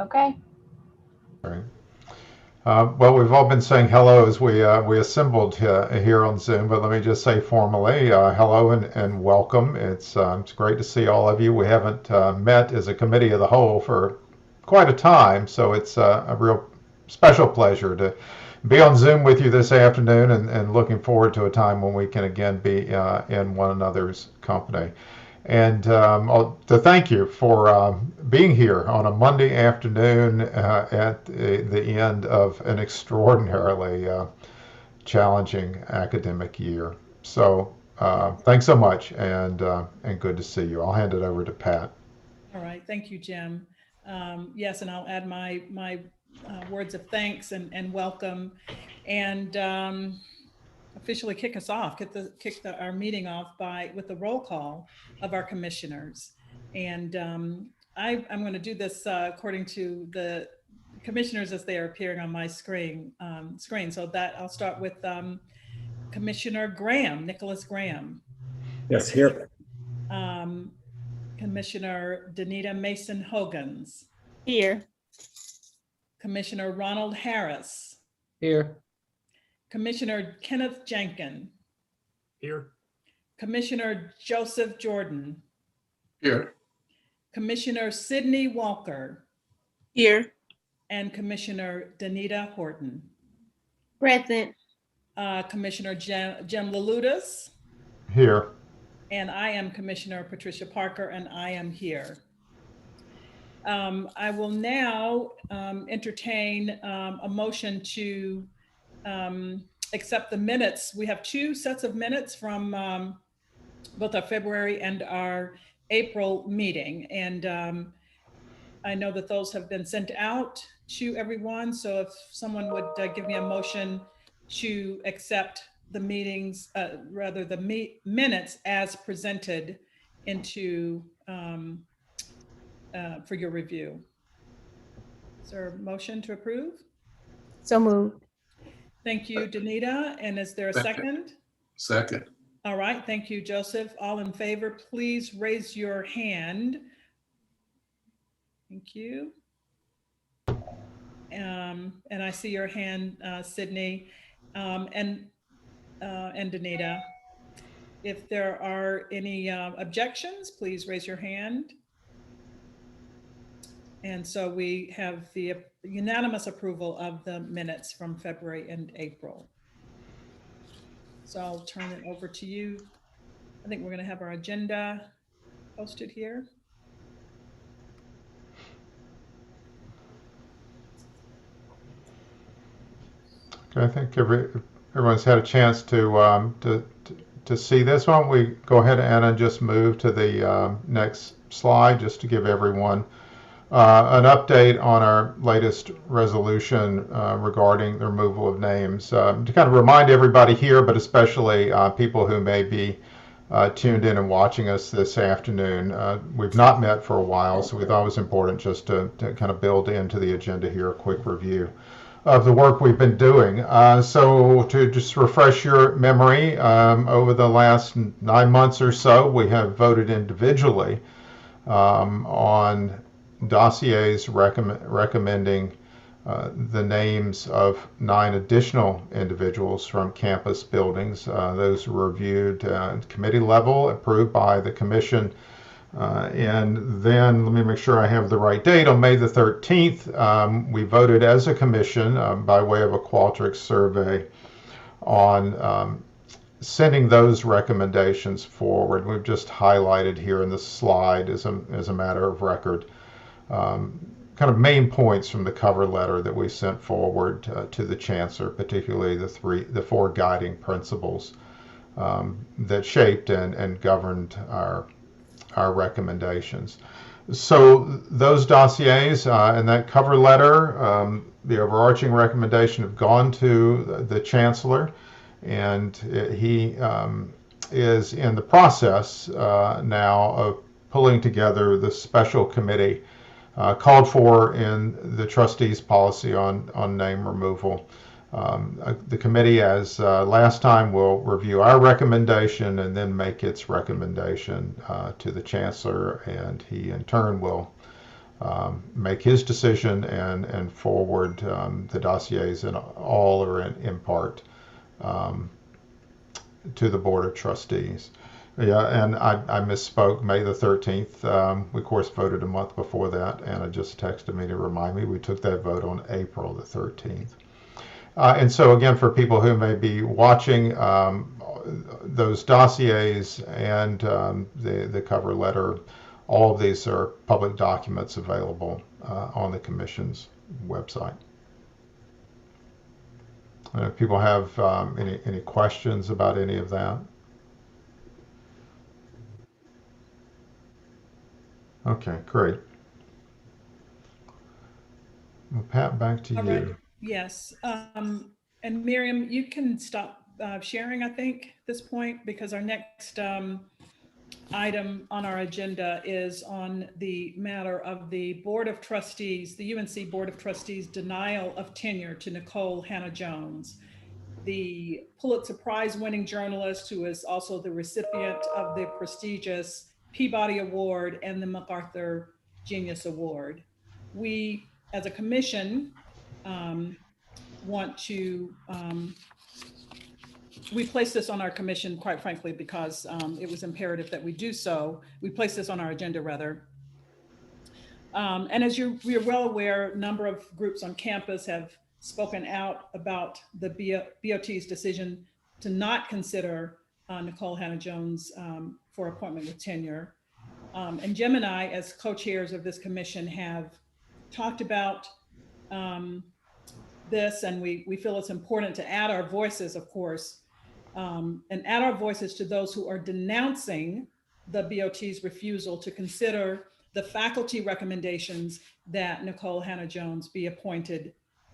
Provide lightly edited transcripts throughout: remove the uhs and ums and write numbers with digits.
Okay. Right. Well, we've all been saying hello as we assembled here on Zoom, but let me just say formally, hello and welcome. It's great to see all of you. We haven't met as a committee of the whole for quite a time, so it's a real special pleasure to be on Zoom with you this afternoon, and looking forward to a time when we can again be in one another's company. And to thank you for being here on a Monday afternoon at the end of an extraordinarily challenging academic year. So thanks so much, and good to see you. I'll hand it over to Pat. All right, thank you, Jim. Yes, and I'll add my words of thanks and welcome, and officially kick us off, our meeting off by with the roll call of our commissioners. And I'm going to do this according to the commissioners as they are appearing on my screen. So that I'll start with Commissioner Graham, Nicholas Graham. Yes, here. Commissioner Danita Mason Hogans. Here. Commissioner Ronald Harris. Here. Commissioner Kenneth Jenkin. Here. Commissioner Joseph Jordan. Here. Commissioner Sidney Walker. Here. And Commissioner Danita Horton. Present. Commissioner Jim Laludas. Here. And I am Commissioner Patricia Parker, and I am here. I will now entertain a motion to accept the minutes. We have two sets of minutes from both our February and our April meeting. And I know that those have been sent out to everyone. So if someone would give me a motion to accept the meetings, rather the minutes as presented into for your review. Is there a motion to approve? So moved. Thank you, Danita. And is there a second? Second. All right, thank you, Joseph. All in favor, please raise your hand. Thank you. And I see your hand, Sydney, and Danita. If there are any objections, please raise your hand. And so we have the unanimous approval of the minutes from February and April. So I'll turn it over to you. I think we're going to have our agenda posted here. Okay, I think everyone's had a chance to see this. Why don't we go ahead, Anna, and just move to the next slide, just to give everyone an update on our latest resolution regarding the removal of names. To kind of remind everybody here, but especially people who may be tuned in and watching us this afternoon, we've not met for a while, so we thought it was important just to kind of build into the agenda here a quick review of the work we've been doing. So to just refresh your memory, over the last 9 months or so, we have voted individually on dossiers recommending the names of 9 additional individuals from campus buildings. Those were reviewed at committee level, approved by the commission. And then let me make sure I have the right date. On May the 13th, we voted as a commission by way of a Qualtrics survey on sending those recommendations forward. We've just highlighted here in the slide as a matter of record kind of main points from the cover letter that we sent forward to the chancellor, particularly the 4 guiding principles that shaped and governed our recommendations. So those dossiers and that cover letter, the overarching recommendation, have gone to the chancellor, and he is in the process now of pulling together the special committee called for in the trustees' policy on name removal. The committee, as last time, will review our recommendation and then make its recommendation to the chancellor, and he in turn will make his decision and forward the dossiers in all or in part to the Board of Trustees. Yeah, and I misspoke. May the 13th. We, of course, voted a month before that. Anna just texted me to remind me we took that vote on April the 13th. And so, again, for people who may be watching, those dossiers and the cover letter, all of these are public documents available on the Commission's website. And if people have any questions about any of that. Okay, great. Well, Pat, back to All you. right. Yes. And Miriam, you can stop sharing, I think, at this point, because our next item on our agenda is on the matter of the Board of Trustees, the UNC Board of Trustees denial of tenure to Nicole Hannah-Jones, the Pulitzer Prize winning journalist who is also the recipient of the prestigious Peabody Award and the MacArthur Genius Award. We, as a commission, want to, we placed this on our commission, quite frankly, because it was imperative that we do so. We placed this on our agenda, rather. And as we are well aware, a number of groups on campus have spoken out about the BOT's decision to not consider Nicole Hannah-Jones for appointment with tenure. And Jim and I, as co-chairs of this commission, have talked about this, and we feel it's important to add our voices, of course, and add our voices to those who are denouncing the BOT's refusal to consider the faculty recommendations that Nicole Hannah-Jones be appointed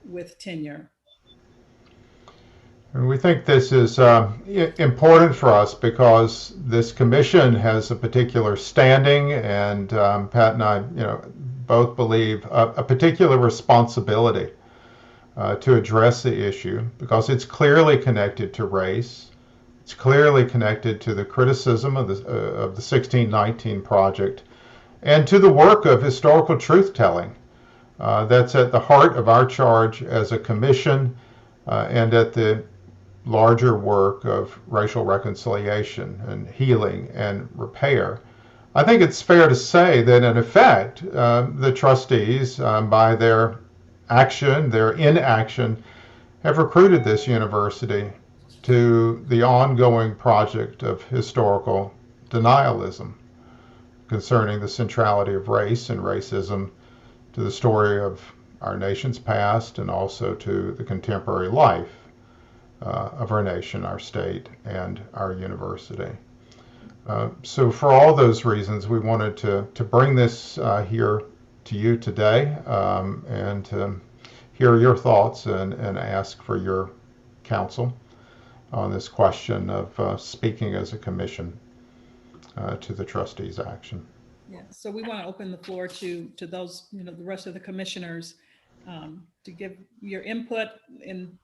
with tenure. And we think this is important for us because this commission has a particular standing, and Pat and I, both believe a particular responsibility to address the issue because it's clearly connected to race. It's clearly connected to the criticism of the 1619 Project and to the work of historical truth-telling that's at the heart of our charge as a commission and at the larger work of racial reconciliation and healing and repair. I think it's fair to say that, in effect, the trustees, by their action, their inaction, have recruited this university to the ongoing project of historical denialism concerning the centrality of race and racism to the story of our nation's past and also to the contemporary life of our nation, our state, and our university. So for all those reasons, we wanted to bring this here to you today and to hear your thoughts and ask for your counsel on this question of speaking as a commission to the trustees' action. Yeah, so we want to open the floor to those, the rest of the commissioners to give your input. And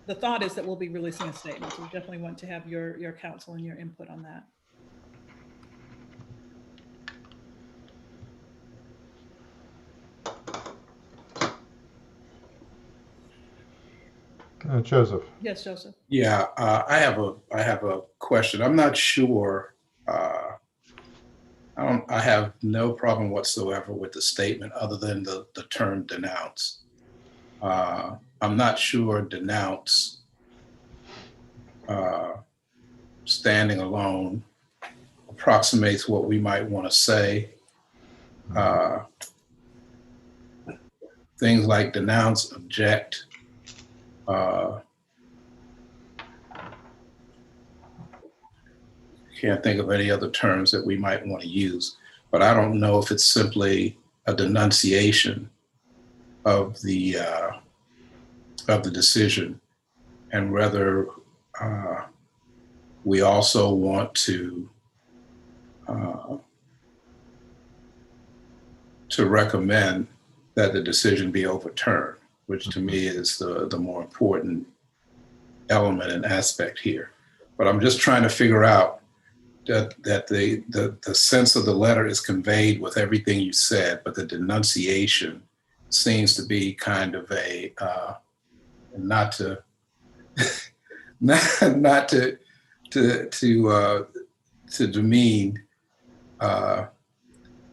the thought is that we'll be releasing a statement. So we definitely want to have your counsel and your input on that. Joseph. Yes, Joseph. Yeah, I have a question. I'm not sure. I have no problem whatsoever with the statement other than the term denounce. I'm not sure denounce standing alone approximates what we might want to say. Things like denounce, object, can't think of any other terms that we might want to use, but I don't know if it's simply a denunciation of the decision, and whether we also want to recommend that the decision be overturned, which to me is the more important element and aspect here. But I'm just trying to figure out that the sense of the letter is conveyed with everything you said, but the denunciation seems to be kind of a not to not to demean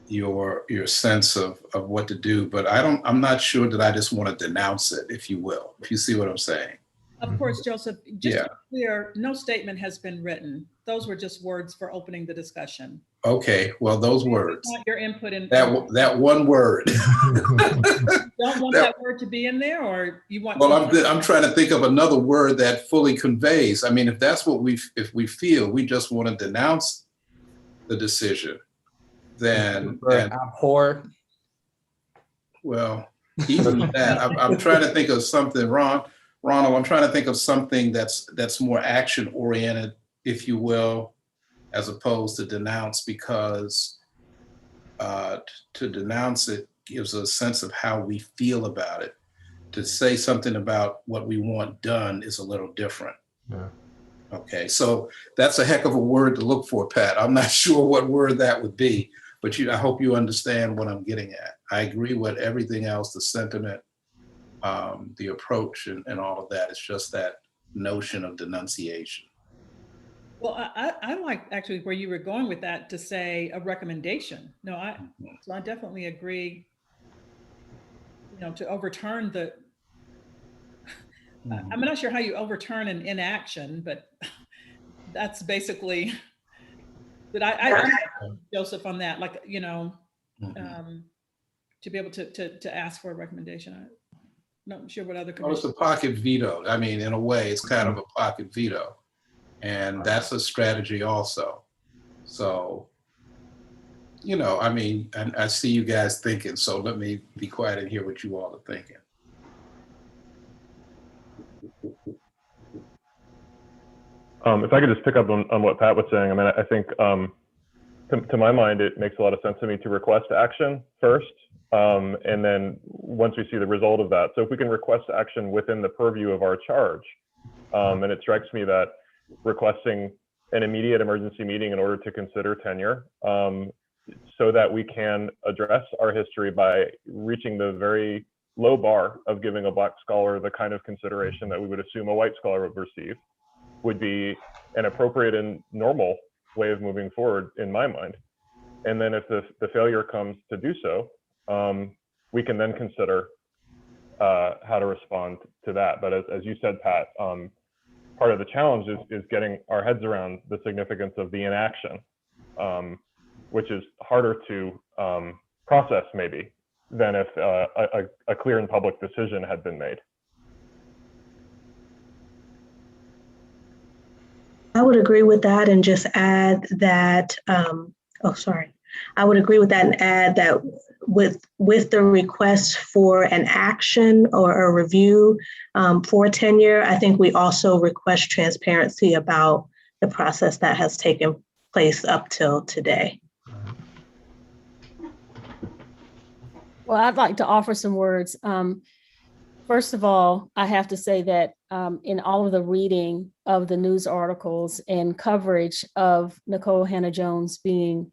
your sense of what to do, but I'm not sure that I just want to denounce it, if you will, if you see what I'm saying. Of course, Joseph, just Yeah. to be clear, no statement has been written. Those were just words for opening the discussion. Okay, well, those words, Want your input in that one word. don't want that word to be in there, or you want? Well, I'm trying to think of another word that fully conveys. I mean, if that's what if we feel we just want to denounce the decision, then abhor. Well, even that, I'm trying to think of something, Ronald, I'm trying to think of something that's more action oriented, if you will, as opposed to denounce, because to denounce it gives a sense of how we feel about it. To say something about what we want done is a little different. Yeah. Okay, so that's a heck of a word to look for, Pat. I'm not sure what word that would be, but I hope you understand what I'm getting at. I agree with everything else, the sentiment, the approach, and all of that. It's just that notion of denunciation. Well, I like actually where you were going with that, to say a recommendation. No, so I definitely agree. To overturn the. I'm not sure how you overturn an inaction, but that's basically. But I Joseph on that, like, to be able to ask for a recommendation. I'm not sure what other. Well, it's a pocket veto. I mean, in a way, it's kind of a pocket veto. And that's a strategy also. So, I mean, I see you guys thinking, so let me be quiet and hear what you all are thinking. If I could just pick up on what Pat was saying, I mean, I think to my mind, it makes a lot of sense to me to request action first, and then once we see the result of that. So if we can request action within the purview of our charge, and it strikes me that requesting an immediate emergency meeting in order to consider tenure, so that we can address our history by reaching the very low bar of giving a Black scholar the kind of consideration that we would assume a white scholar would receive, would be an appropriate and normal way of moving forward in my mind. And then if the failure comes to do so, we can then consider how to respond to that. But as you said, Pat, part of the challenge is getting our heads around the significance of the inaction, which is harder to process maybe than if a clear and public decision had been made. I would agree with that and just add that, I would agree with that and add that with the request for an action or a review for tenure, I think we also request transparency about the process that has taken place up till today. Well, I'd like to offer some words. First of all, I have to say that in all of the reading of the news articles and coverage of Nikole Hannah-Jones being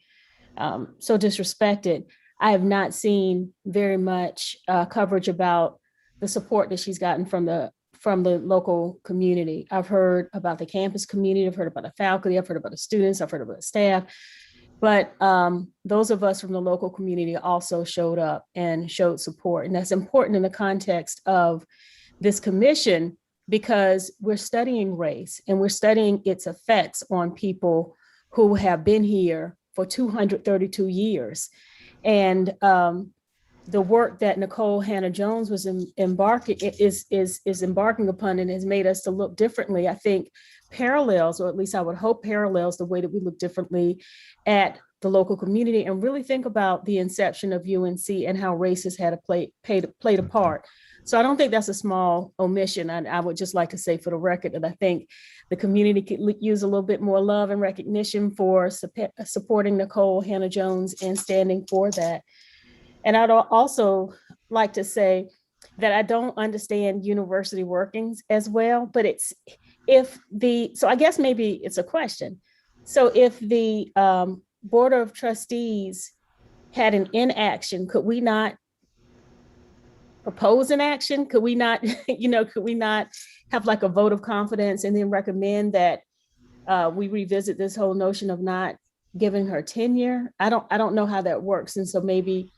so disrespected, I have not seen very much coverage about the support that she's gotten from the local community. I've heard about the campus community, I've heard about the faculty, I've heard about the students, I've heard about the staff. But those of us from the local community also showed up and showed support. And that's important in the context of this commission, because we're studying race and we're studying its effects on people who have been here for 232 years. And the work that Nikole Hannah-Jones was embarking upon and has made us to look differently, I think parallels, or at least I would hope parallels, the way that we look differently at the local community and really think about the inception of UNC and how race has had played a part. So I don't think that's a small omission. I would just like to say for the record that I think the community could use a little bit more love and recognition for supporting Nikole Hannah-Jones and standing for that. And I'd also like to say that I don't understand university workings as well, but so I guess maybe it's a question. So if the Board of Trustees had an inaction, could we not propose an action? Could we not, could we not have like a vote of confidence and then recommend that we revisit this whole notion of not giving her tenure? I don't know how that works. And so maybe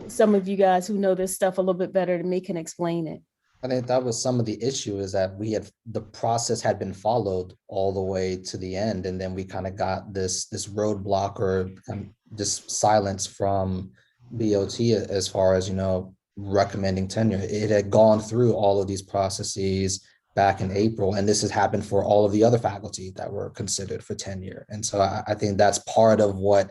some of you guys who know this stuff a little bit better than me can explain it. I think that was some of the issue, is that the process had been followed all the way to the end. And then we kind of got this roadblock or this silence from BOT as far as, recommending tenure. It had gone through all of these processes back in April, and this has happened for all of the other faculty that were considered for tenure. And so I think that's part of what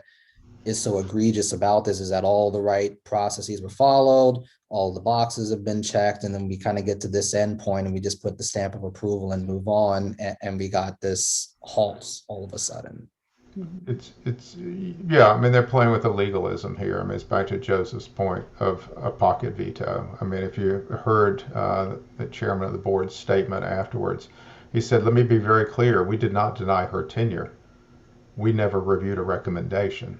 is so egregious about this, is that all the right processes were followed, all the boxes have been checked, and then we kind of get to this end point and we just put the stamp of approval and move on, and we got this halt all of a sudden. Yeah, I mean, they're playing with the legalism here. I mean, it's back to Joseph's point of a pocket veto. I mean, if you heard the chairman of the board's statement afterwards, he said, let me be very clear, we did not deny her tenure. We never reviewed a recommendation.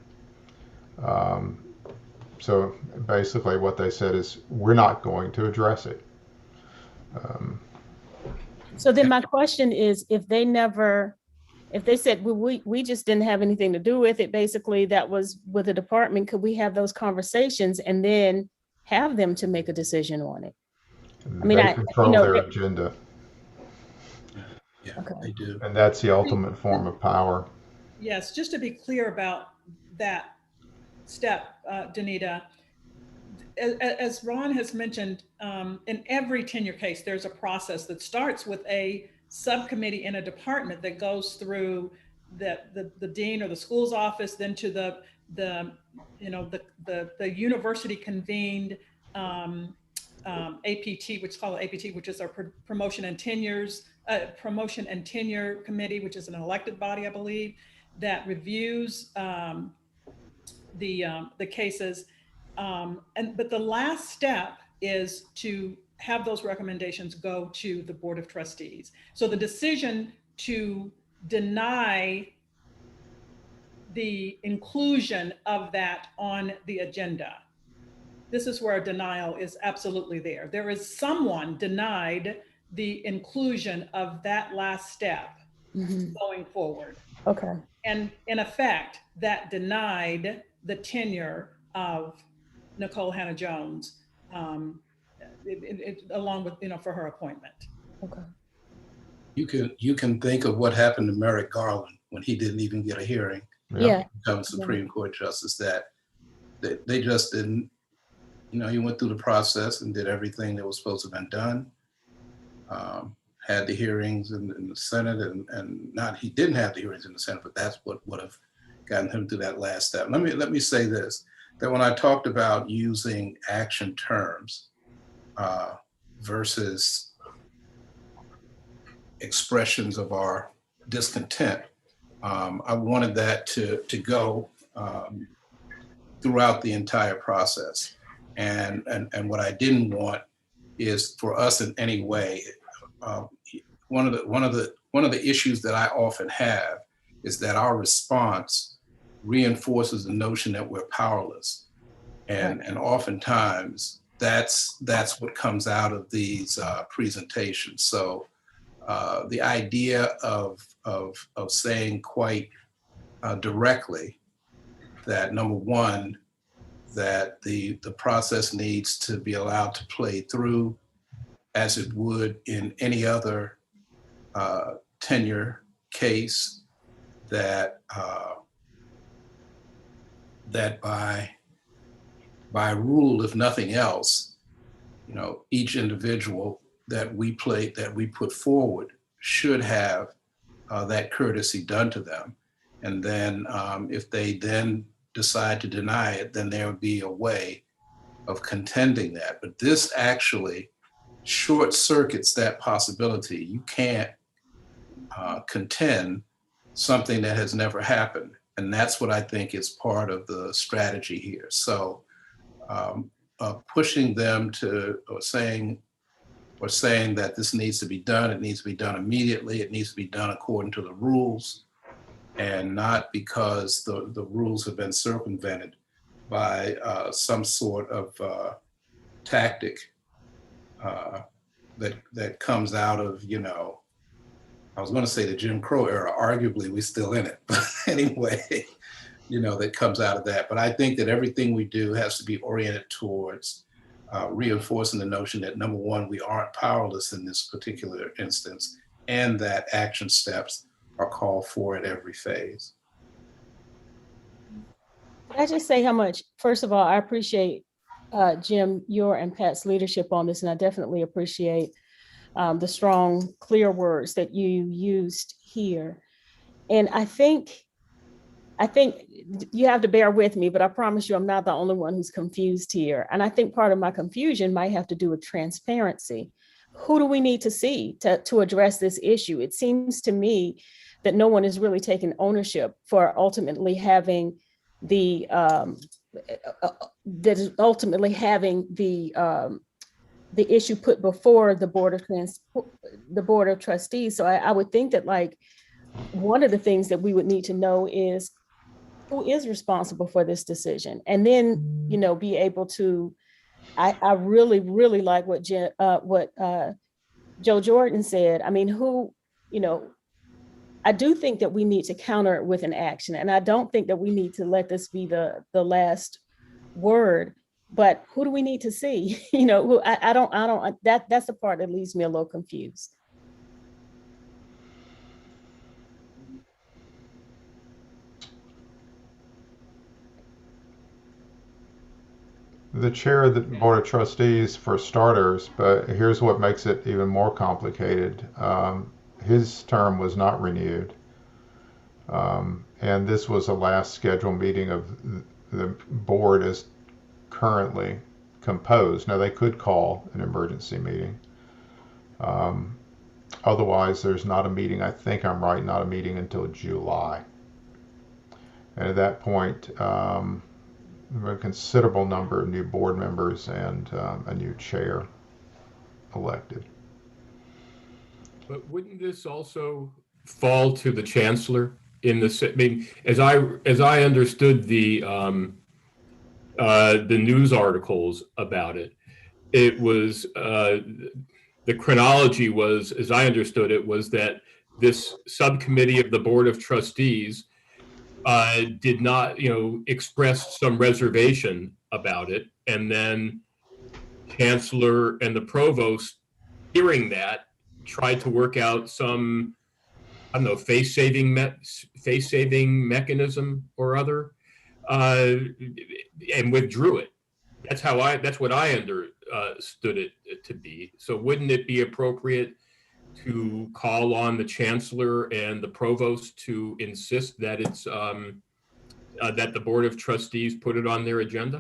So basically what they said is, we're not going to address it. So then my question is, if they said, well, we just didn't have anything to do with it, basically that was with the department, could we have those conversations and then have them to make a decision on it? I mean, they control their agenda. Yeah, Okay. they do. And that's the ultimate form of power. Yes, just to be clear about that step, Danita, as Ron has mentioned, in every tenure case, there's a process that starts with a subcommittee in a department that goes through the dean or the school's office, then to the university convened APT, which is called APT, which is our promotion and tenure committee, which is an elected body, I believe, that reviews the cases. But the last step is to have those recommendations go to the Board of Trustees. So the decision to deny the inclusion of that on the agenda, this is where a denial is absolutely there. There is someone denied the inclusion of that last step going forward. Okay. And in effect, that denied the tenure of Nicole Hannah-Jones, along with, for her appointment. Okay. You can think of what happened to Merrick Garland when he didn't even get a hearing. Yeah. Become Supreme Court Justice, that they just didn't, he went through the process and did everything that was supposed to have been done. Had the hearings in the Senate, and not, he didn't have the hearings in the Senate, but that's what would have gotten him through that last step. Let me say this, that when I talked about using action terms versus expressions of our discontent, I wanted that to go throughout the entire process. And what I didn't want is for us in any way, one of the issues that I often have is that our response reinforces the notion that we're powerless, and oftentimes that's what comes out of these presentations. So the idea of saying quite directly that, number one, that the process needs to be allowed to play through as it would in any other tenure case, that that by rule, if nothing else, each individual that we put forward should have that courtesy done to them. And then if they then decide to deny it, then there would be a way of contending that. But this actually short circuits that possibility. You can't contend something that has never happened. And that's what I think is part of the strategy here. So pushing them to, or saying that this needs to be done, it needs to be done immediately, it needs to be done according to the rules, and not because the rules have been circumvented by some sort of tactic that comes out of, I was going to say the Jim Crow era. Arguably, we're still in it, but anyway, that comes out of that. But I think that everything we do has to be oriented towards reinforcing the notion that, number one, we aren't powerless in this particular instance, and that action steps are called for at every phase. Can I just say how much, first of all, I appreciate Jim, your and Pat's leadership on this, and I definitely appreciate the strong, clear words that you used here. And I think you have to bear with me, but I promise you I'm not the only one who's confused here. And I think part of my confusion might have to do with transparency. Who do we need to see to address this issue? It seems to me that no one is really taking ownership for ultimately having the issue put before the board of trustees. So I would think that, like, one of the things that we would need to know is who is responsible for this decision, and then be able to. I really, really like what Joe Jordan said. I mean, I do think that we need to counter it with an action, and I don't think that we need to let this be the last word. But who do we need to see? I don't. That's the part that leaves me a little confused. The chair of the Board of Trustees, for starters, but here's what makes it even more complicated. His term was not renewed. And this was the last scheduled meeting of the board as currently composed. Now, they could call an emergency meeting. Otherwise, there's not a meeting, I think I'm right, not a meeting until July. And at that point, a considerable number of new board members and a new chair elected. But wouldn't this also fall to the chancellor in the? I mean, as I understood the news articles about it, it was the chronology was, as I understood it, was that this subcommittee of the Board of Trustees did not, express some reservation about it, and then chancellor and the provost, hearing that, tried to work out some, I don't know, face-saving mechanism or other, and withdrew it. That's what I understood it to be. So wouldn't it be appropriate to call on the chancellor and the provost to insist that it's that the Board of Trustees put it on their agenda?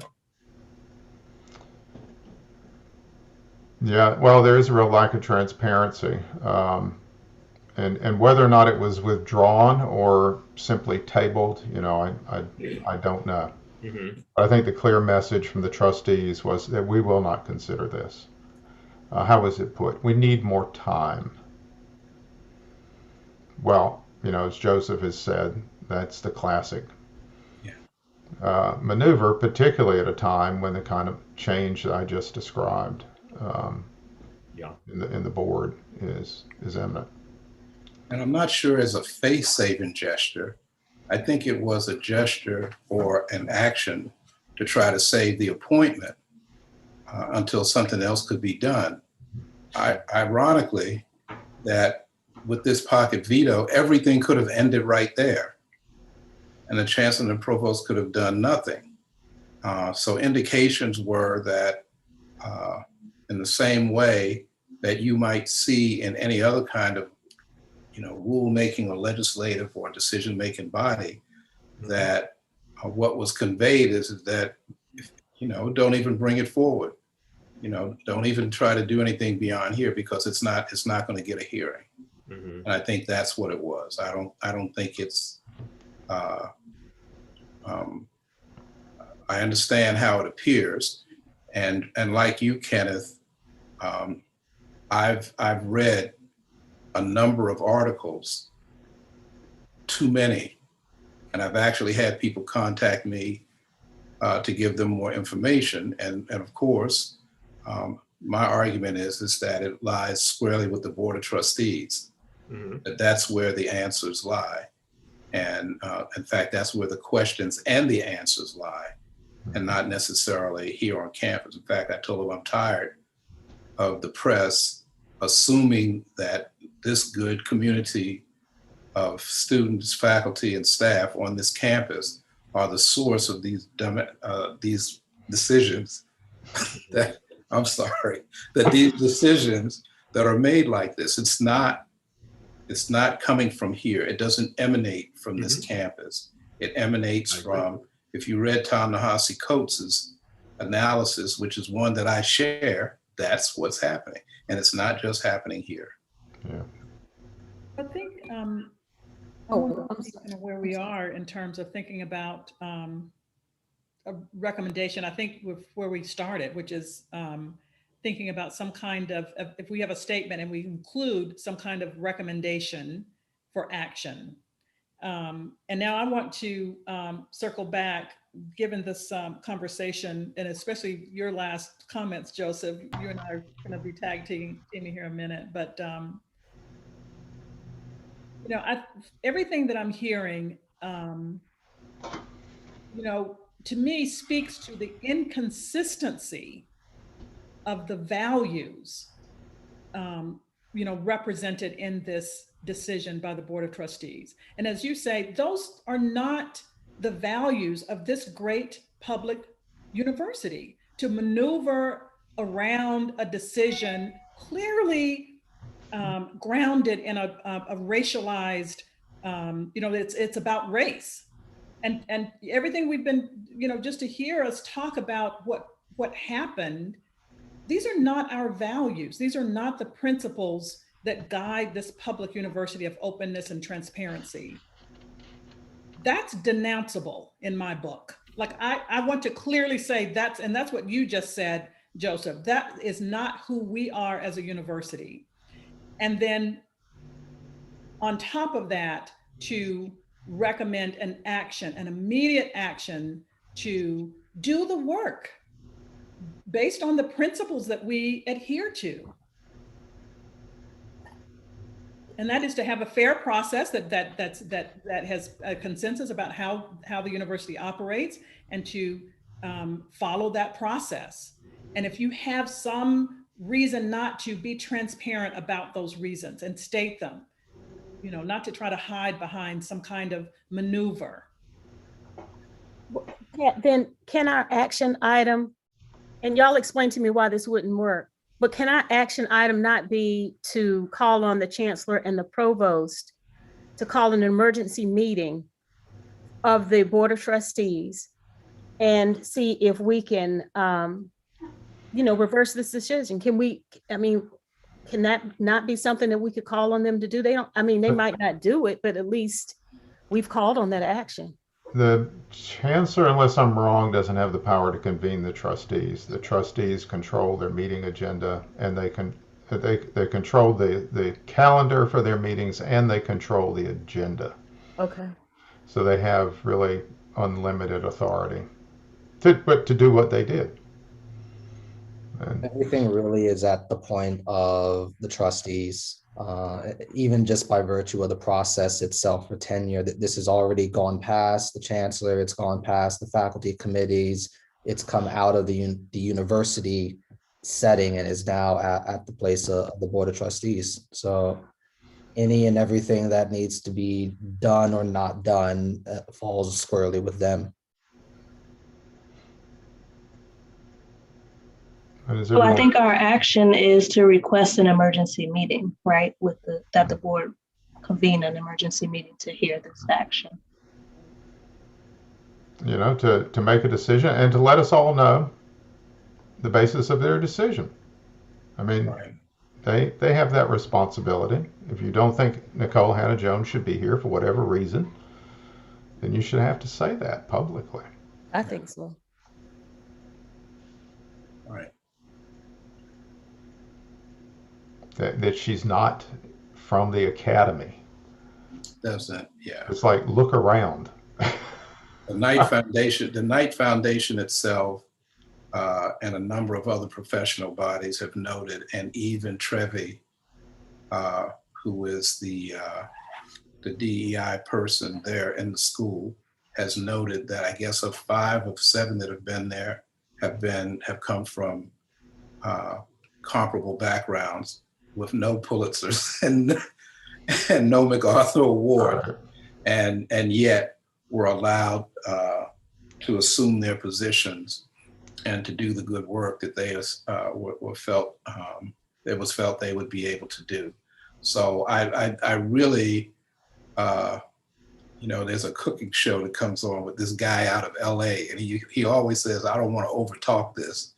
Yeah, well, there is a real lack of transparency. And whether or not it was withdrawn or simply tabled, I don't know. Mm-hmm. I think the clear message from the trustees was that we will not consider this. How was it put? We need more time. Well, as Joseph has said, that's the classic maneuver, particularly at a time when the kind of change that I just described in the board is imminent. And I'm not sure as a face-saving gesture. I think it was a gesture or an action to try to save the appointment until something else could be done. Ironically, that with this pocket veto, everything could have ended right there, and the chancellor and the provost could have done nothing. So indications were that in the same way that you might see in any other kind of rule-making or legislative or decision-making body, that what was conveyed is that, don't even bring it forward. Don't even try to do anything beyond here, because it's not going to get a hearing. Mm-hmm. And I think that's what it was. I don't think it's, I understand how it appears. And like you, Kenneth, I've read a number of articles, too many, And I've actually had people contact me to give them more information. And of course, my argument is that it lies squarely with the Board of Trustees, that that's where the answers lie. And in fact, that's where the questions and the answers lie, and not necessarily here on campus. In fact, I told them I'm tired of the press assuming that this good community of students, faculty, and staff on this campus are the source of these decisions that, I'm sorry, that these decisions that are made like this, it's not coming from here. It doesn't emanate from this campus. It emanates from, if you read Ta-Nehisi Coates's analysis, which is one that I share, that's what's happening. And it's not just happening here. Yeah. I think I'm kind of where we are in terms of thinking about a recommendation. I think with where we started, which is thinking about some kind of, if we have a statement and we include some kind of recommendation for action. And now I want to circle back, given this conversation, and especially your last comments, Joseph. You and I are going to be tag teaming here in a minute, but you know, everything that I'm hearing, you know, to me speaks to the inconsistency of the values, you know, represented in this decision by the Board of Trustees. And as you say, those are not the values of this great public university. To maneuver around a decision clearly grounded in a racialized, you know, it's about race, and everything we've been, you know, just to hear us talk about what happened. These are not our values. These are not the principles that guide this public university of openness and transparency. That's denounceable in my book. Like I want to clearly say that's what you just said, Joseph. That is not who we are as a university. And then on top of that, to recommend an action, an immediate action to do the work based on the principles that we adhere to. And that is to have a fair process that has a consensus about how the university operates, and to follow that process. And if you have some reason not to, be transparent about those reasons and state them, you know, not to try to hide behind some kind of maneuver. Yeah, then can our action item, and y'all explain to me why this wouldn't work, but can our action item not be to call on the chancellor and the provost to call an emergency meeting of the Board of Trustees and see if we can, you know, reverse this decision? Can we, I mean, can that not be something that we could call on them to do? They don't, I mean, they might not do it, but at least we've called on that action. The chancellor, unless I'm wrong, doesn't have the power to convene the trustees. The trustees control their meeting agenda, and they control the calendar for their meetings, and they control the agenda. Okay. So they have really unlimited authority to do what they did. And Everything really is at the point of the trustees, even just by virtue of the process itself for tenure. This has already gone past the chancellor, it's gone past the faculty committees, it's come out of the university setting and is now at the place of the Board of Trustees. So any and everything that needs to be done or not done falls squarely with them. So I think our action is to request an emergency meeting, right? That the board convene an emergency meeting to hear this action. You know, to make a decision and to let us all know the basis of their decision. I mean, right. They have that responsibility. If you don't think Nicole Hannah-Jones should be here for whatever reason, then you should have to say that publicly. I think so. All right. That she's not from the academy. Doesn't, yeah. It's like, look around. The Knight Foundation itself, and a number of other professional bodies have noted, and even Trevi, who is the DEI person there in the school, has noted that I guess of 5 of 7 that have been there have come from comparable backgrounds with no Pulitzers and no MacArthur Award, and yet were allowed to assume their positions and to do the good work that they were felt it was felt they would be able to do. So I really, there's a cooking show that comes on with this guy out of LA, and he always says, I don't want to overtalk this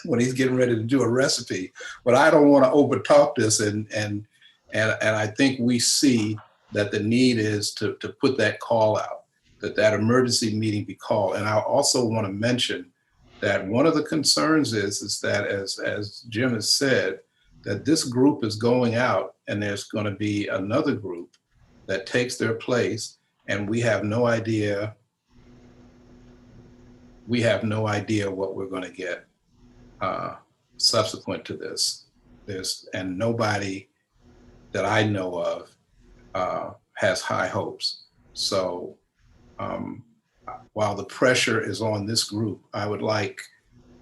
when he's getting ready to do a recipe, but I don't want to overtalk this. And I think we see that the need is to put that call out, that emergency meeting be called. And I also want to mention that one of the concerns is that, as Jim has said, that this group is going out and there's going to be another group that takes their place, and we have no idea what we're going to get subsequent to this. And nobody that I know of has high hopes. So while the pressure is on this group, I would like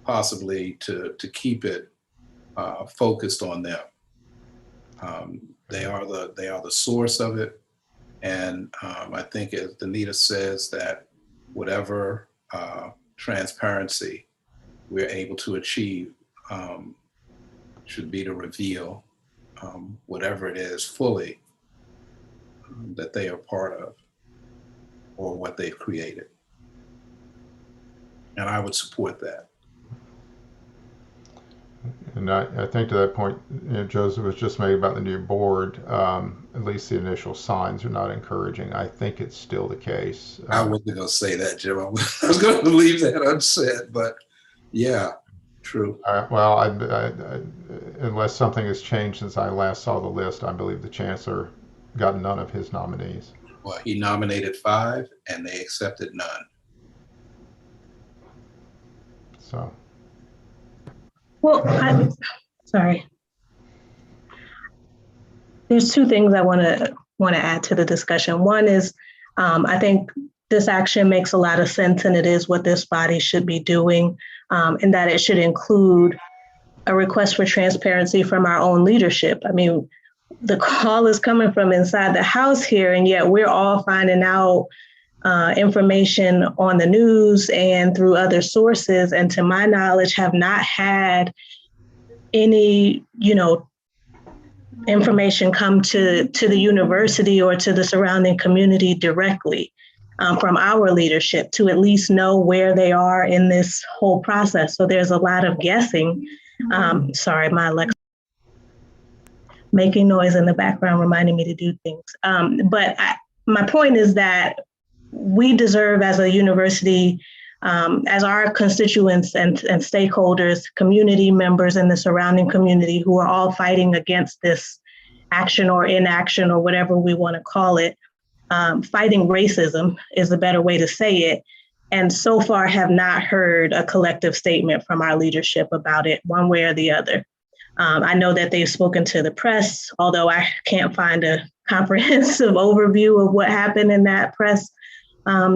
possibly to keep it focused on them. They are the source of it, and I think, as Danita says, that whatever transparency we're able to achieve should be to reveal whatever it is fully that they are part of or what they've created. And I would support that. And I think to that point, Joseph was just made about the new board, at least the initial signs are not encouraging. I think it's still the case. I wasn't going to say that, Jim. I was going to leave that unsaid, but yeah, true. Well, unless something has changed since I last saw the list, I believe the chancellor got none of his nominees. Well, he nominated 5 and they accepted none. So. Well, sorry. There's 2 things I want to add to the discussion. One is, I think this action makes a lot of sense, and it is what this body should be doing, and that it should include a request for transparency from our own leadership. I mean, the call is coming from inside the House here, and yet we're all finding out information on the news and through other sources, and to my knowledge have not had any, information come to the university or to the surrounding community directly from our leadership to at least know where they are in this whole process. So there's a lot of guessing. Sorry, my Alexa making noise in the background, reminding me to do things. But my point is that we deserve, as a university, as our constituents and stakeholders, community members in the surrounding community who are all fighting against this action or inaction or whatever we want to call it, fighting racism is a better way to say it. And so far have not heard a collective statement from our leadership about it one way or the other. I know that they've spoken to the press, although I can't find a comprehensive overview of what happened in that press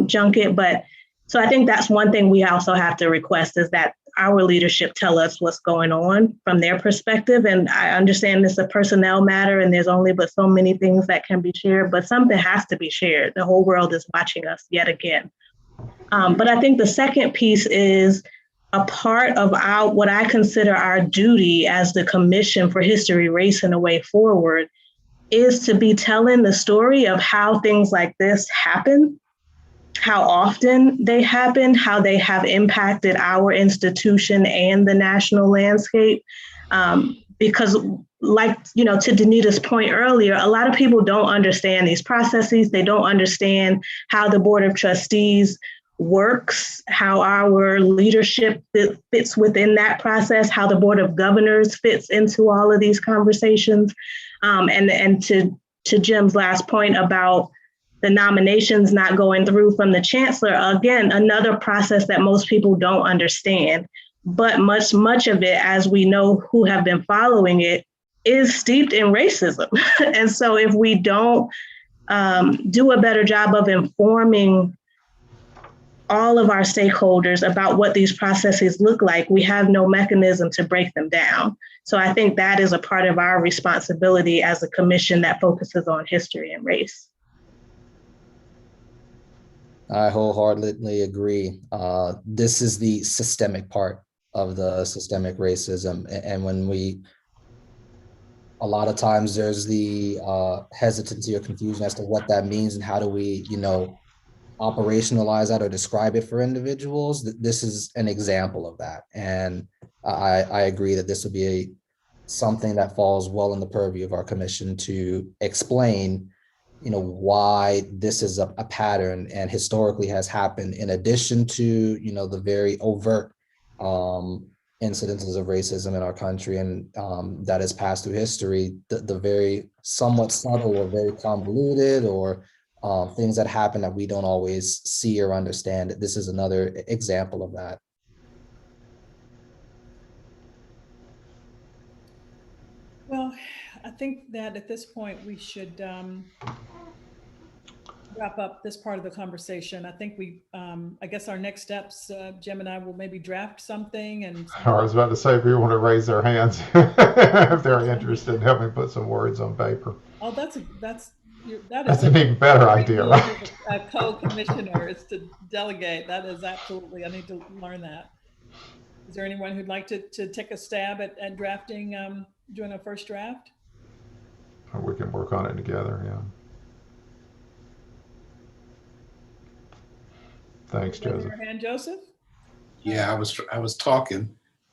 junket. But so I think that's one thing we also have to request, is that our leadership tell us what's going on from their perspective. And I understand it's a personnel matter and there's only but so many things that can be shared, but something has to be shared. The whole world is watching us yet again. But I think the second piece is a part of what I consider our duty as the Commission for History, Race, and a Way Forward is to be telling the story of how things like this happen, how often they happen, how they have impacted our institution and the national landscape. Because to Danita's point earlier, a lot of people don't understand these processes. They don't understand how the Board of Trustees works, how our leadership fits within that process, how the Board of Governors fits into all of these conversations. And to Jim's last point about the nominations not going through from the chancellor. Again, another process that most people don't understand. But much of it, as we know who have been following it, is steeped in racism. And so if we don't do a better job of informing all of our stakeholders about what these processes look like, we have no mechanism to break them down. So I think that is a part of our responsibility as a commission that focuses on history and race. I wholeheartedly agree. This is the systemic part of the systemic racism. And when a lot of times there's the hesitancy or confusion as to what that means and how do we, operationalize that or describe it for individuals. This is an example of that. And I agree that this would be something that falls well in the purview of our commission to explain, why this is a pattern and historically has happened, in addition to, the very overt incidences of racism in our country, and that has passed through history, the very somewhat subtle or very convoluted or things that happen that we don't always see or understand. This is another example of that. Well, I think that at this point we should wrap up this part of the conversation. I think I guess our next steps, Jim and I will maybe draft something. And I was about to say, if you want to raise their hands, if they're interested in helping put some words on paper. Oh, that That's is an even better idea, right? A co-commissioner is to delegate. That is absolutely, I need to learn that. Is there anyone who'd like to take a stab at drafting, doing a first draft? We can work on it together, yeah. Thanks, Raise Joseph. your hand, Joseph? Yeah, I was talking,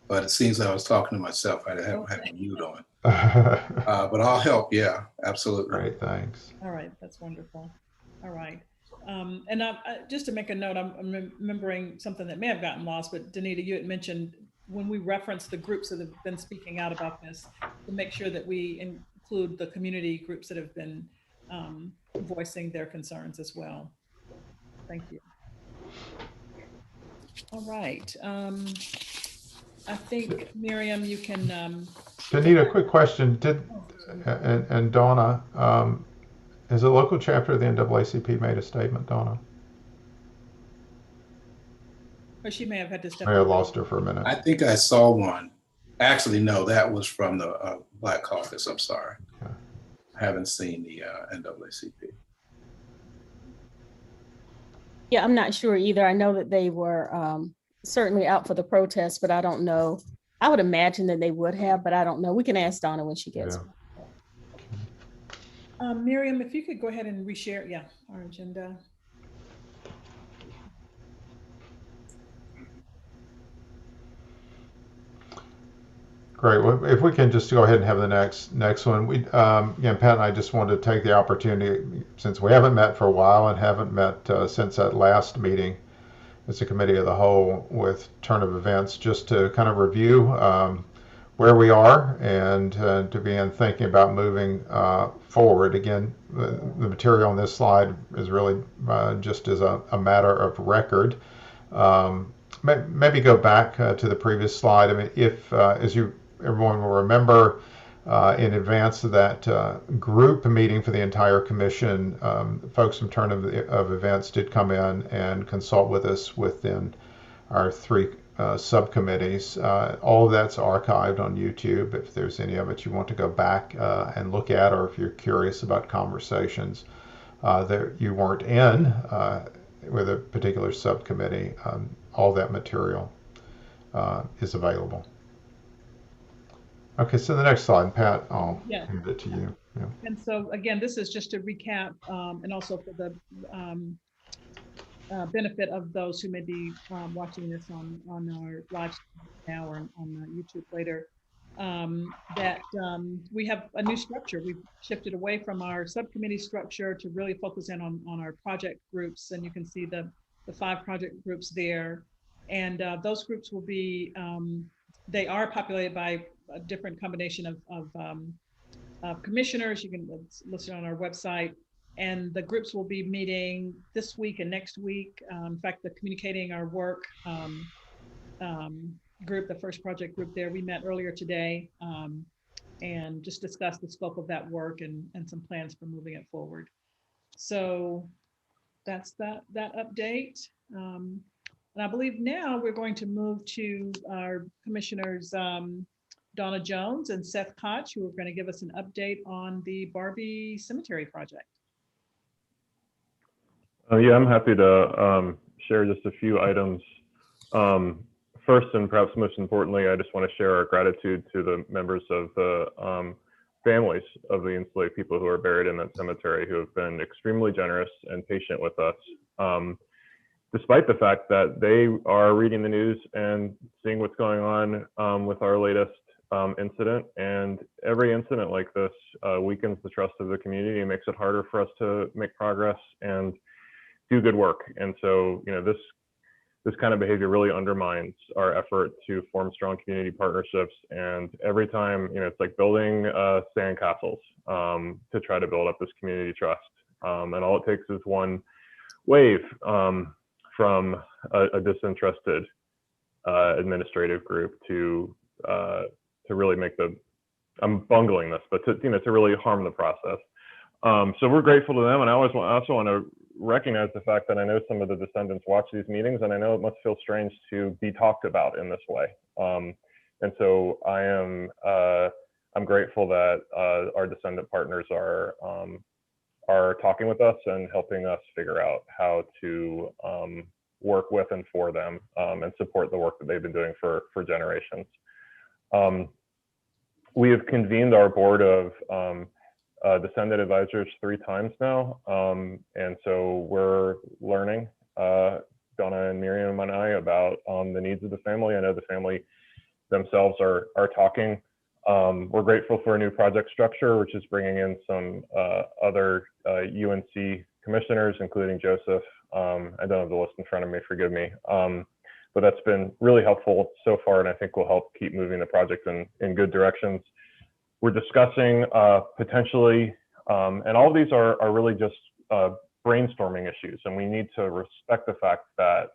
but it seems I was talking to myself. I had a mute on. But I'll help. Yeah, absolutely. Great, thanks. All right, that's wonderful. All right. And just to make a note, I'm remembering something that may have gotten lost, but Danita, you had mentioned when we reference the groups that have been speaking out about this, to make sure that we include the community groups that have been voicing their concerns as well. Thank you. All right. I think, Miriam, you can. Danita, quick question. And Donna, has a local chapter of the NAACP made a statement, Donna? Or she may have had to step. I may have lost her for a minute. I think I saw one. Actually, no, that was from the Black Caucus. I'm sorry. Okay. I haven't seen the NAACP. Yeah, I'm not sure either. I know that they were certainly out for the protest, but I don't know. I would imagine that they would have, but I don't know. We can ask Donna when she gets. Yeah. Miriam, if you could go ahead and reshare, our agenda. Great. Well, if we can just go ahead and have the next one. Again, Pat and I just wanted to take the opportunity, since we haven't met for a while and haven't met since that last meeting as a committee of the whole with turn of events, just to kind of review where we are and to begin thinking about moving forward. Again, the material on this slide is really just as a matter of record. Maybe go back to the previous slide. I mean, if as everyone will remember, in advance of that group meeting for the entire commission, folks from Turn of Events did come in and consult with us within our three subcommittees. All of that's archived on YouTube. If there's any of it you want to go back and look at, or if you're curious about conversations that you weren't in with a particular subcommittee, all that material is available. Okay, so the next slide, Pat, I'll hand it to you. Yeah. And so again, this is just to recap and also for the benefit of those who may be watching this on our live now or on YouTube later, that we have a new structure. We've shifted away from our subcommittee structure to really focus in on our project groups. And you can see the 5 project groups there. And those groups will be, they are populated by a different combination of commissioners. You can, it's listed on our website. And the groups will be meeting this week and next week. In fact, the Communicating Our Work group, the first project group there, we met earlier today and just discussed the scope of that work and some plans for moving it forward. So that's that update. And I believe now we're going to move to our commissioners, Donna Jones and Seth Koch, who are going to give us an update on the Barbie Cemetery project. Yeah, I'm happy to share just a few items. First, and perhaps most importantly, I just want to share our gratitude to the members of the families of the enslaved people who are buried in that cemetery, who have been extremely generous and patient with us, despite the fact that they are reading the news and seeing what's going on with our latest incident. And every incident like this weakens the trust of the community and makes it harder for us to make progress and do good work. And so, you know, this kind of behavior really undermines our effort to form strong community partnerships. And every time, you know, it's like building sand castles to try to build up this community trust. And all it takes is one wave from a disinterested administrative group to really make I'm bungling this, but to really harm the process. So we're grateful to them, and I also want to recognize the fact that I know some of the descendants watch these meetings, and I know it must feel strange to be talked about in this way. And so I'm grateful that our descendant partners are talking with us and helping us figure out how to work with and for them and support the work that they've been doing for generations. We have convened our board of descendant advisors 3 times now. And so we're learning, Donna and Miriam and I, about the needs of the family. I know the family themselves are talking. We're grateful for a new project structure, which is bringing in some other UNC commissioners, including Joseph. I don't have the list in front of me, forgive me. But that's been really helpful so far, and I think will help keep moving the project in good directions. We're discussing potentially, and all of these are really just brainstorming issues, and we need to respect the fact that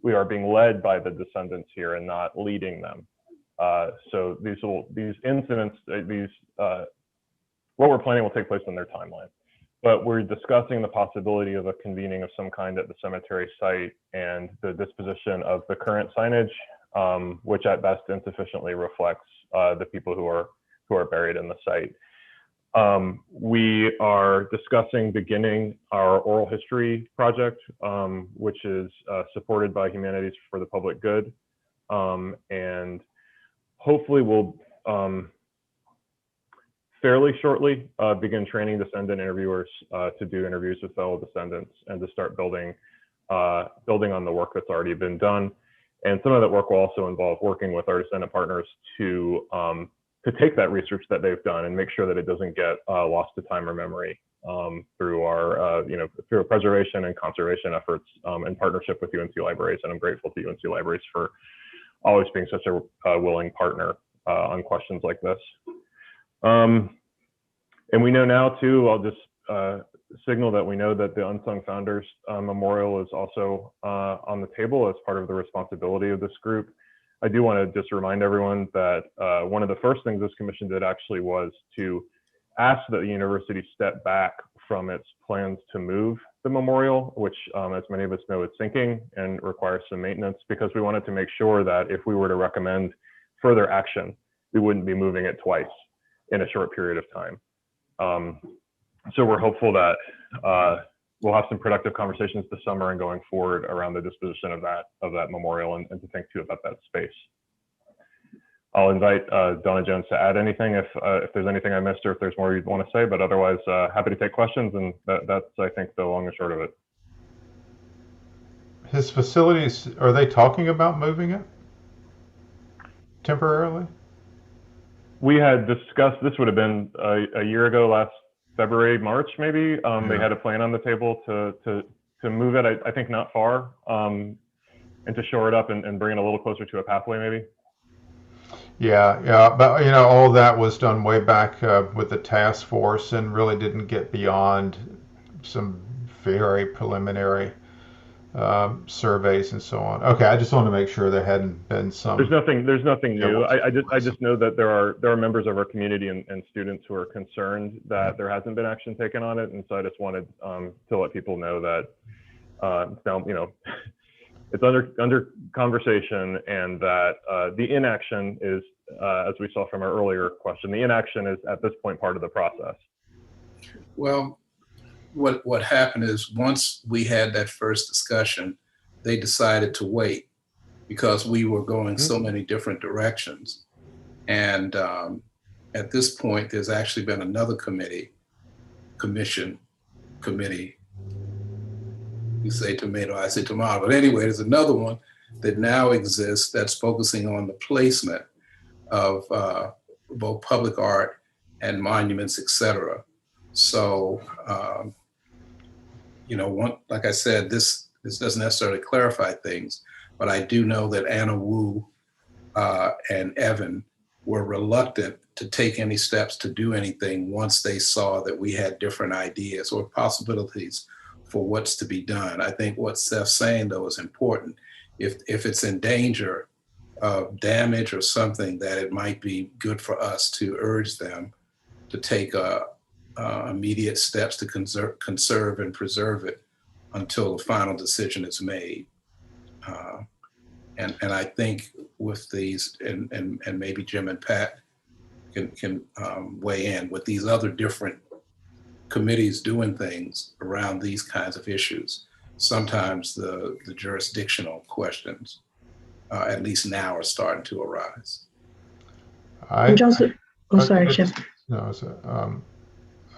we are being led by the descendants here and not leading them. So these incidents, what we're planning will take place on their timeline. But we're discussing the possibility of a convening of some kind at the cemetery site and the disposition of the current signage, which at best insufficiently reflects the people who are buried in the site. We are discussing beginning our oral history project, which is supported by Humanities for the Public Good. And hopefully we'll fairly shortly begin training descendant interviewers to do interviews with fellow descendants and to start building on the work that's already been done. And some of that work will also involve working with our descendant partners to take that research that they've done and make sure that it doesn't get lost to time or memory through our through preservation and conservation efforts in partnership with UNC Libraries. And I'm grateful to UNC Libraries for always being such a willing partner on questions like this. And we know now too, I'll just signal that we know that the Unsung Founders Memorial is also on the table as part of the responsibility of this group. I do want to just remind everyone that one of the first things this commission did actually was to ask that the university step back from its plans to move the memorial, which as many of us know, is sinking and requires some maintenance, because we wanted to make sure that if we were to recommend further action, we wouldn't be moving it twice in a short period of time. So we're hopeful that we'll have some productive conversations this summer and going forward around the disposition of that memorial and to think too about that space. I'll invite Donna Jones to add anything if there's anything I missed or if there's more you'd want to say, but otherwise happy to take questions, and that's I think the long and short of it. His facilities, are they talking about moving it temporarily? We had discussed, this would have been a year ago, last February, March, maybe. They had a plan on the table to move it, I think not far, and to shore it up and bring it a little closer to a pathway maybe. Yeah, but all of that was done way back with the task force and really didn't get beyond some very preliminary surveys and so on. Okay, I just want to make sure there hadn't been some. There's nothing Yeah, new. well, I just know that there are members of our community and students who are concerned that there hasn't been action taken on it, and so I just wanted to let people know that now it's under conversation, and that the inaction is, as we saw from our earlier question, the inaction is at this point part of the process. Well, what happened is once we had that first discussion, they decided to wait because we were going so many different directions. And at this point, there's actually been another committee. You say tomato, I say tomato. But anyway, there's another one that now exists that's focusing on the placement of both public art and monuments, et cetera. So, like I said, this doesn't necessarily clarify things, but I do know that Anna Wu and Evan were reluctant to take any steps to do anything once they saw that we had different ideas or possibilities for what's to be done. I think what Seth's saying, though, is important. If it's in danger of damage or something, that it might be good for us to urge them to take immediate steps to conserve and preserve it until the final decision is made. And I think with these, and maybe Jim and Pat can weigh in, with these other different committees doing things around these kinds of issues, sometimes the jurisdictional questions, at least now, are starting to arise. Joseph, I'm sorry, Jim. No,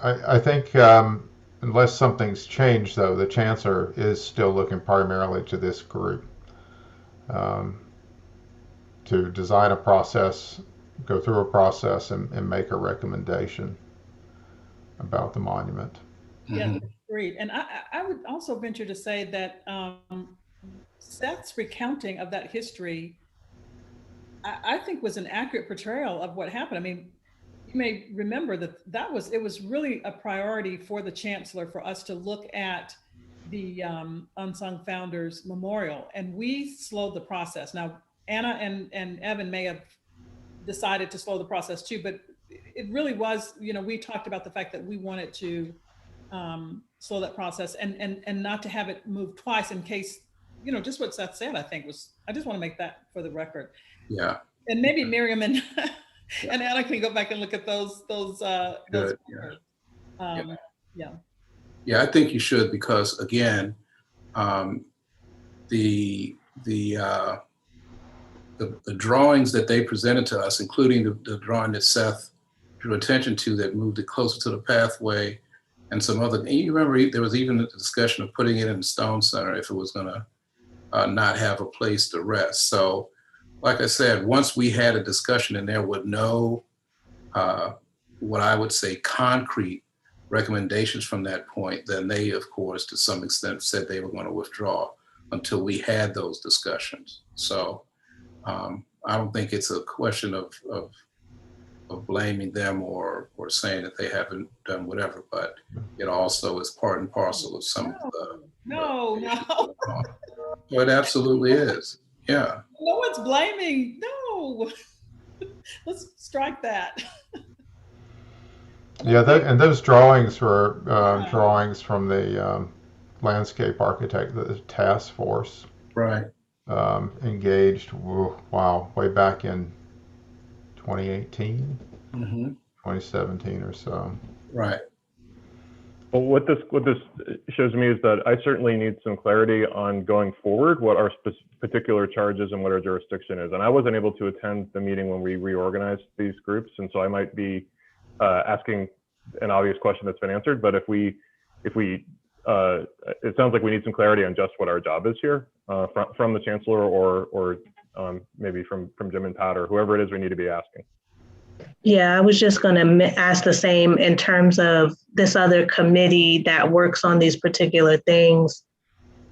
I think unless something's changed, though, the chancellor is still looking primarily to this group to design a process, go through a process, and make a recommendation about the monument. Yeah, agreed. And I would also venture to say that Seth's recounting of that history, I think, was an accurate portrayal of what happened. I mean, you may remember that it was really a priority for the chancellor for us to look at the Unsung Founders Memorial, and we slowed the process. Now, Anna and Evan may have decided to slow the process too, but it really was, we talked about the fact that we wanted to slow that process and not to have it move twice in case, just what Seth said, I think I just want to make that for the record. Yeah. And maybe Miriam and Anna can go back and look at those. Good, Yeah. Yeah, I think you should, because again, the drawings that they presented to us, including the drawing that Seth drew attention to that moved it closer to the pathway, and some other. And you remember there was even a discussion of putting it in the Stone Center if it was going to not have a place to rest. So, like I said, once we had a discussion and there were no, what I would say, concrete recommendations from that point, then they, of course, to some extent said they were going to withdraw until we had those discussions. So I don't think it's a question of blaming them or saying that they haven't done whatever, but it also is part and parcel of some of the. No. It absolutely is. Yeah. No one's blaming. No. Let's strike that. Yeah, and those drawings were drawings from the landscape architect, the task force. Right. Engaged, way back in 2018, 2017 or so. Right. Well, what this shows me is that I certainly need some clarity on going forward, what our particular charges and what our jurisdiction is. And I wasn't able to attend the meeting when we reorganized these groups, and so I might be asking an obvious question that's been answered. But if we it sounds like we need some clarity on just what our job is here from the chancellor or maybe from Jim and Pat or whoever it is we need to be asking. Yeah, I was just going to ask the same in terms of this other committee that works on these particular things.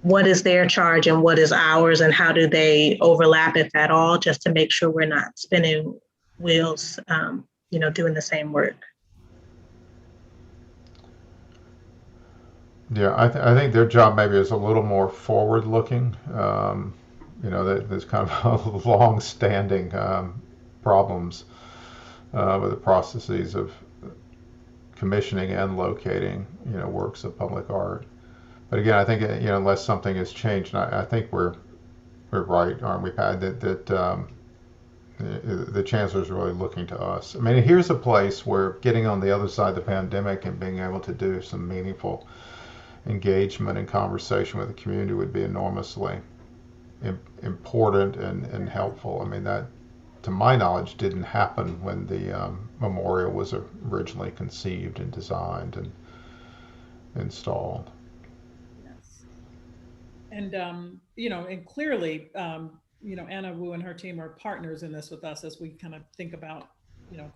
What is their charge and what is ours, and how do they overlap, if at all, just to make sure we're not spinning wheels, doing the same work. Yeah, I think their job maybe is a little more forward-looking. There's kind of long-standing problems with the processes of commissioning and locating, works of public art. But again, I think unless something has changed, I think we're right, aren't we, Pat? That the chancellor is really looking to us. I mean, here's a place where getting on the other side of the pandemic and being able to do some meaningful engagement and conversation with the community would be enormously important and helpful. I mean, that, to my knowledge, didn't happen when the memorial was originally conceived and designed and installed. Yes. And, and clearly, Anna Wu and her team are partners in this with us as we kind of think about,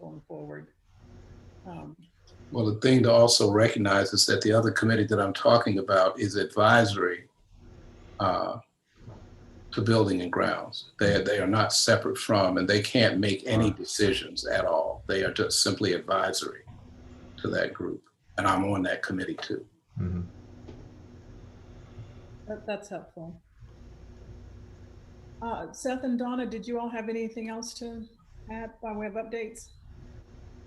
going forward. Well, the thing to also recognize is that the other committee that I'm talking about is advisory to building and grounds. They are not separate from, and they can't make any decisions at all. They are just simply advisory to that group. And I'm on that committee too. Mm-hmm. That's helpful. Seth and Donna, did you all have anything else to add by way of updates?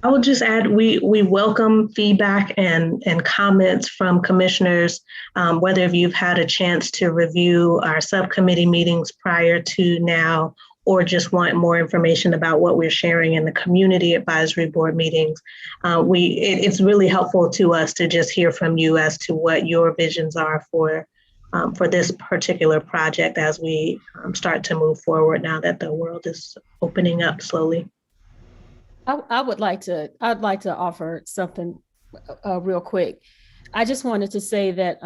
I will just add, we welcome feedback and comments from commissioners, whether if you've had a chance to review our subcommittee meetings prior to now, or just want more information about what we're sharing in the community advisory board meetings. It's really helpful to us to just hear from you as to what your visions are for this particular project as we start to move forward now that the world is opening up slowly. I'd like to offer something real quick. I just wanted to say that,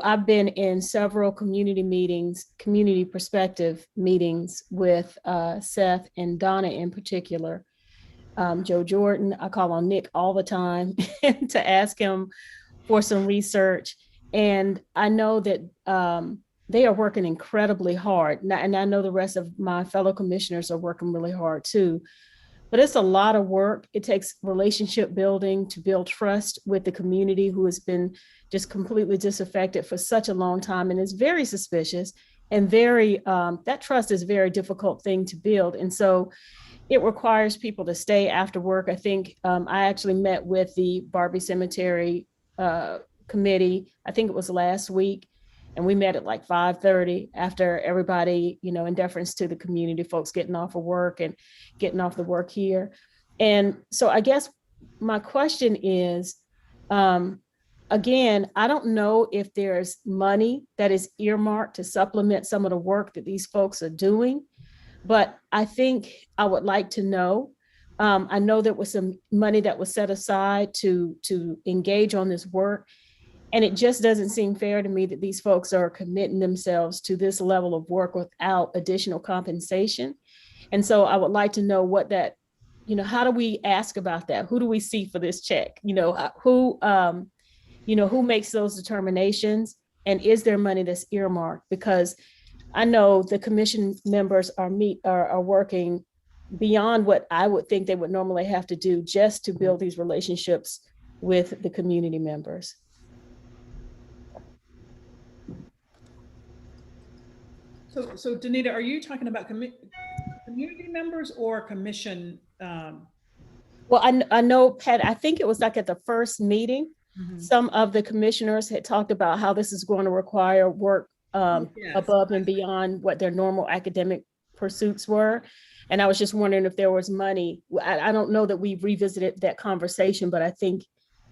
I've been in several community perspective meetings with Seth and Donna in particular. Joe Jordan, I call on Nick all the time to ask him for some research. And I know that they are working incredibly hard. And I know the rest of my fellow commissioners are working really hard too. But it's a lot of work. It takes relationship building to build trust with the community who has been just completely disaffected for such a long time and is very suspicious and that trust is a very difficult thing to build. And so it requires people to stay after work. I think I actually met with the Barbie Cemetery committee, I think it was last week, and we met at like 5:30 after everybody, in deference to the community folks getting off of work and getting off the work here. And so I guess my question is, again, I don't know if there's money that is earmarked to supplement some of the work that these folks are doing, but I think I would like to know. I know there was some money that was set aside to engage on this work. And it just doesn't seem fair to me that these folks are committing themselves to this level of work without additional compensation. And so I would like to know what that, how do we ask about that? Who do we see for this check? Who makes those determinations? And is there money that's earmarked? Because I know the commission members are working beyond what I would think they would normally have to do just to build these relationships with the community members. So Danita, are you talking about community members or commission? Well, I know, Pat, I think it was like at the first meeting, some of the commissioners had talked about how this is going to require work above and beyond what their normal academic pursuits were. And I was just wondering if there was money. I don't know that we've revisited that conversation, but I think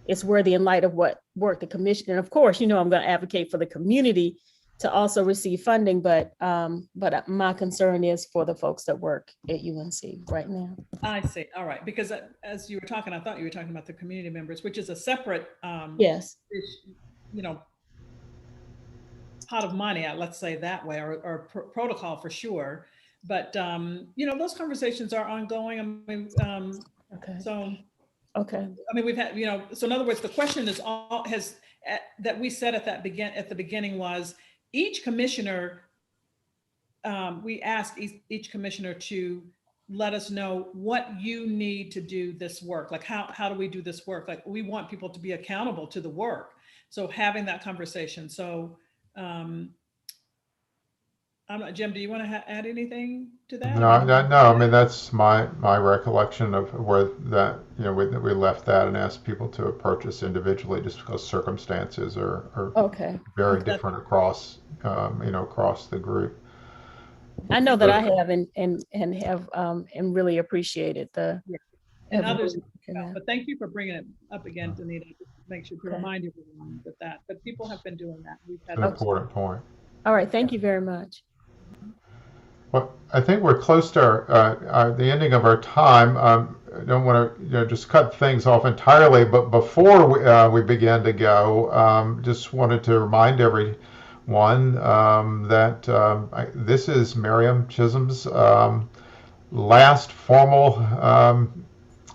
it's worthy in light of what work the commission, and of course, I'm going to advocate for the community to also receive funding, but my concern is for the folks that work at UNC right now. I see. All right, because as you were talking, I thought you were talking about the community members, which is a separate, yes, pot of money. Let's say that way, or protocol for sure. But those conversations are ongoing. I mean, okay. So. Okay. I mean, we've had, so in other words, the question is that we said at the beginning was each commissioner, we asked each commissioner to let us know what you need to do this work. Like, how do we do this work? Like, we want people to be accountable to the work. So having that conversation. So I'm not, Jim, do you want to add anything to that? No, no, I mean, that's my recollection of where that, we left that and asked people to approach us individually just because circumstances are Okay. very Okay. different across, across the group. I know that I have and have and really appreciated the. Yeah. And have others, really- but thank you for bringing it up again, Danita. Just make sure to Okay. remind everyone that, but people have been doing that. We've It's had an important point. All right. Thank you very much. Well, I think we're close to the ending of our time. I don't want to just cut things off entirely, but before we begin to go, just wanted to remind everyone that this is Miriam Chisholm's last formal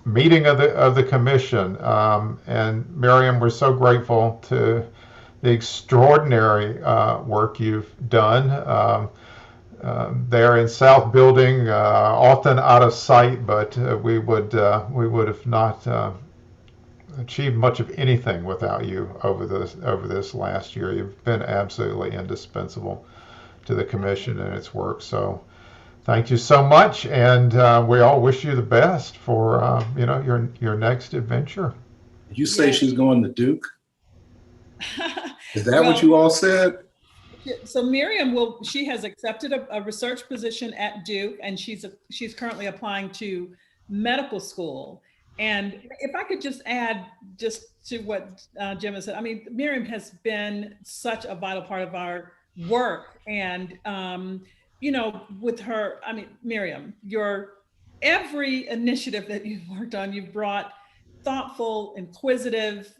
meeting of the commission. And Miriam, we're so grateful to the extraordinary work you've done. There in South Building, often out of sight, but we would have not achieved much of anything without you over this last year. You've been absolutely indispensable to the commission and its work. So thank you so much, and we all wish you the best for your next adventure. Did you say she's going to Duke? Is that Well, what you all said? so Miriam she has accepted a research position at Duke, and she's currently applying to medical school. And if I could just add just to what Jim has said, I mean, Miriam has been such a vital part of our work. And, with her, I mean, Miriam, every initiative that you've worked on, you've brought thoughtful, inquisitive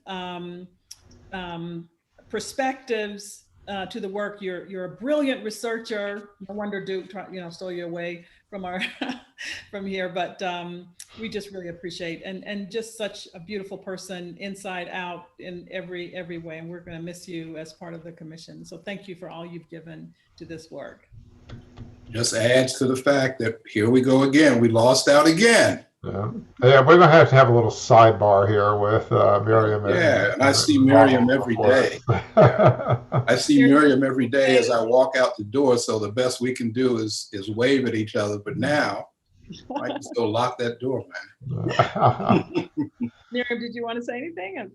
perspectives to the work. You're a brilliant researcher. No wonder Duke, stole you away from from here. But we just really appreciate and just such a beautiful person, inside out, in every way. And we're going to miss you as part of the commission. So thank you for all you've given to this work. Just adds to the fact that here we go again. We lost out again. Yeah, we're gonna have to have a little sidebar here with Miriam. And I see Miriam every day. Yeah. I see Miriam every day as I walk out the door. So the best we can do is wave at each other. But now I can still lock that door, man. Miriam, did you want to say anything?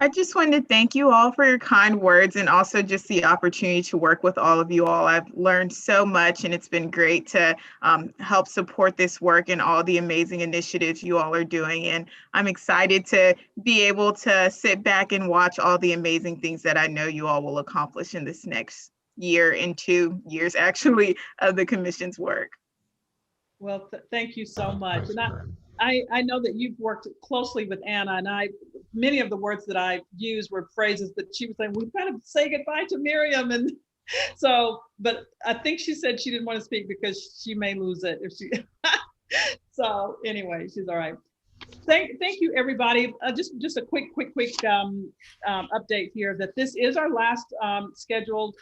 I just wanted to thank you all for your kind words, and also just the opportunity to work with all of you all. I've learned so much, and it's been great to help support this work and all the amazing initiatives you all are doing. And I'm excited to be able to sit back and watch all the amazing things that I know you all will accomplish in this next year and 2 years, actually, of the commission's work. Well, thank you so much. And I know that you've worked closely with Anna, and many of the words that I used were phrases that she was saying, we've got to say goodbye to Miriam. And so, but I think she said she didn't want to speak because she may lose it if she, so anyway, she's all right. Thank you, everybody. Just a quick update here that this is our last scheduled